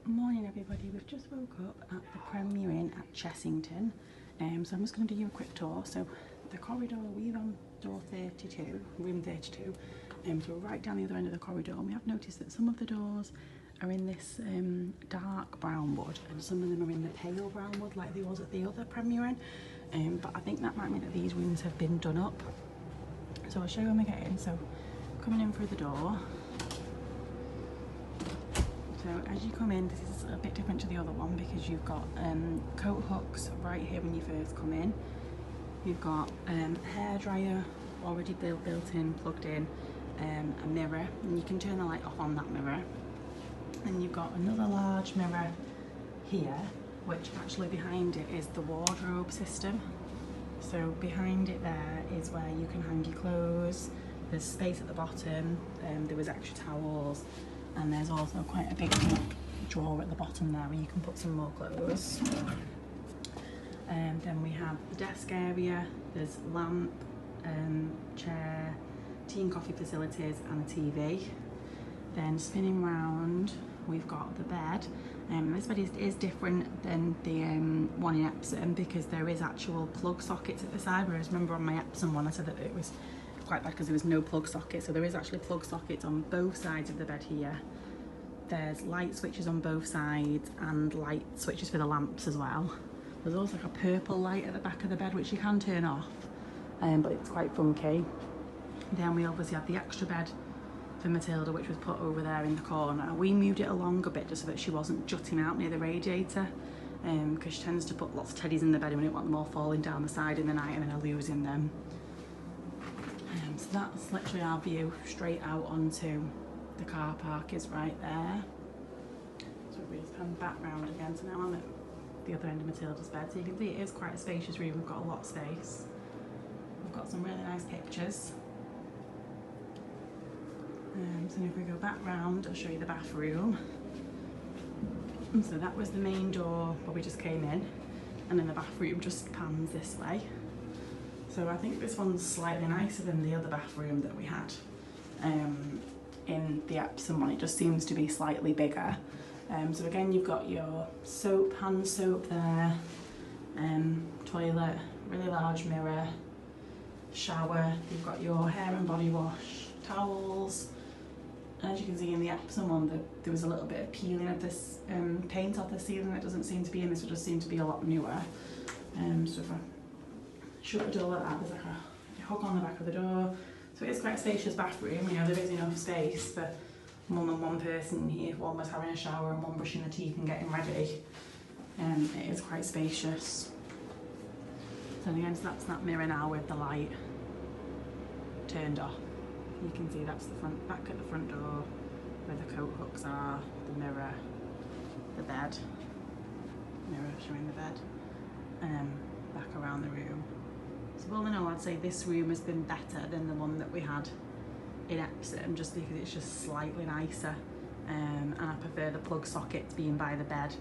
Morning everybody, we've just woke up at the Premier Inn at Chessington, so I'm just going to do you a quick tour. So the corridor, we're on door 32, room 32, so we're right down the other end of the corridor, and we have noticed that some of the doors are in this dark brown wood and some of them are in the pale brown wood like they was at the other Premier Inn, but I think that might mean that these rooms have been done up. So I'll show you when we get in. So coming in through the door. So as you come in, this is a bit different to the other one because you've got coat hooks right here when you first come in. You've got a hairdryer already built in, plugged in, a mirror, and you can turn the light off on that mirror. And you've got another large mirror here, which actually behind it is the wardrobe system. So behind it there is where you can hang your clothes. There's space at the bottom, there was extra towels. And there's also quite a big drawer at the bottom there where you can put some more clothes. Then we have the desk area, there's lamp, chair, tea and coffee facilities and a TV. Then spinning round, we've got the bed. This bed is different than the one in Epsom because there is actual plug sockets at the side, whereas remember on my Epsom one I said that it was quite bad because there was no plug socket. So there is actually plug sockets on both sides of the bed here. There's light switches on both sides and light switches for the lamps as well. There's also like a purple light at the back of the bed which you can turn off, but it's quite funky. Then we obviously have the extra bed for Matilda, which was put over there in the corner. We moved it along a bit just so that she wasn't jutting out near the radiator, because she tends to put lots of teddies in the bed and we don't want them all falling down the side in the night and then losing them. So that's literally our view straight out onto the car park is right there. So we just come back round again. So now I'm at the other end of Matilda's bed. So you can see it is quite a spacious room. We've got a lot of space. We've got some really nice pictures. So if we go back round, I'll show you the bathroom. And so that was the main door where we just came in, and then the bathroom just pans this way. So I think this one's slightly nicer than the other bathroom that we had in the Epsom one. It just seems to be slightly bigger. So again, you've got your soap, hand soap there, toilet, really large mirror, shower. You've got your hair and body wash, towels. And as you can see in the Epsom one, there was a little bit of peeling of this paint off the ceiling that doesn't seem to be in this. It does seem to be a lot newer. So if I shut the door like that, there's like a hook on the back of the door. So it is quite a spacious bathroom. You know, there is enough space for more than one person here. One was having a shower and one brushing their teeth and getting ready. It is quite spacious. So again, so that's that mirror now with the light turned off. You can see that's the front, back at the front door where the coat hooks are, the mirror, the bed, mirror showing the bed, back around the room. So all in all, I'd say this room has been better than the one that we had in Epsom, just because it's just slightly nicer, and I prefer the plug sockets being by the bed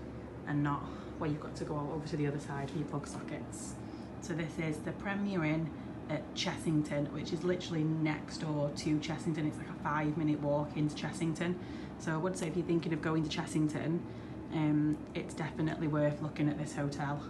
and not where you've got to go over to the other side for your plug sockets. So this is the Premier Inn at Chessington, which is literally next door to Chessington. It's like a 5-minute walk into Chessington. So I would say if you're thinking of going to Chessington, it's definitely worth looking at this hotel.